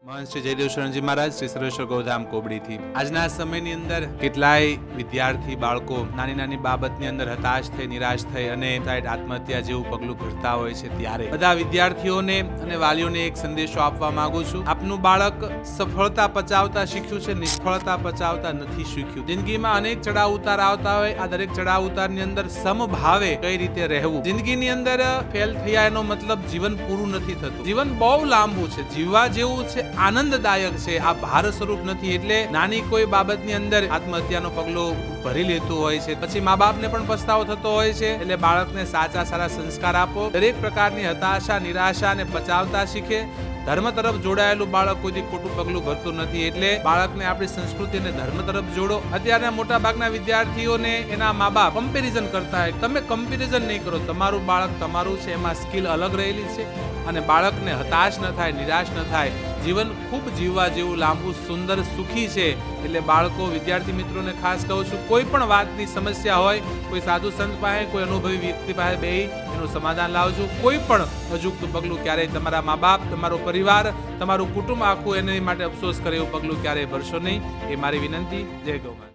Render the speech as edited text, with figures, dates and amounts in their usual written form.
મહંત શ્રી જયદેવ શરણજી મહારાજ શ્રી સર્વેશ્વર ગૌધામ કોબડીથી આજના સમયની અંદર કેટલાય વિદ્યાર્થી બાળકો નાની નાની બાબતની અંદર હતાશ થઈ નિરાશ થઈ અને આત્મહત્યા જેવું પગલું ભરતા હોય છે ત્યારે બધા વિદ્યાર્થીઓને અને વાલીઓને એક સંદેશો આપવા માંગુ છું. આપનું બાળક સફળતા પચાવતા શીખ્યું છે, નિષ્ફળતા પચાવતા નથી શીખ્યું. જિંદગીમાં અનેક ચડાવ ઉતાર આવતા હોય. આ દરેક ચડાવ ઉતારની અંદર સમભાવે કઈ રીતે રહેવું. જિંદગીની અંદર ફેલ થયા એનો મતલબ જીવન પૂરું નથી થતું. જીવન બહુ લાંબુ છે, જીવવા જેવું છે, આનંદદાયક છે. આ ભાર સ્વરૂપ નથી. એટલે નાની કોઈ બાબતની અંદર આત્મહત્યાનો પગલો ભરી લેતું હોય છે, પછી મા બાપને પણ પસ્તાવો થતો હોય છે. એટલે બાળકને સાચા સારા સંસ્કાર આપો. દરેક પ્રકારની હતાશા નિરાશા ને પચાવતા શીખે. ધર્મ તરફ જોડાયેલું બાળક કોઈથી ખોટું પગલું ભરતું નથી. એટલે બાળકને આપણી સંસ્કૃતિ અને ધર્મ તરફ જોડો. અત્યારના મોટા ભાગના વિદ્યાર્થીઓને એના મા બાપ કમ્પેરિઝન કરતા હોય. તમે કમ્પેરિઝન નહીં કરો. તમારું બાળક તમારું છે, એમાં સ્કિલ અલગ રહેલી છે. અને બાળકને હતાશ ન થાય, નિરાશ ન થાય. જીવન ખૂબ જીવવા જેવું લાંબુ સુંદર સુખી છે. એટલે બાળકો વિદ્યાર્થી મિત્રોને ખાસ કહું છું, કોઈ પણ વાતની સમસ્યા હોય, કોઈ સાધુ સંત પાસે, કોઈ અનુભવી વ્યક્તિ પાસે બેસી એનું સમાધાન લાવજો. કોઈ પણ અજુગતું પગલું ક્યારેય તમારા મા બાપ, તમારો પરિવાર, તમારું કુટુંબ આખું એની માટે અફસોસ કરે એવું પગલું ક્યારેય ભરશો નહીં. એ મારી વિનંતી. જય ગૌ માતા.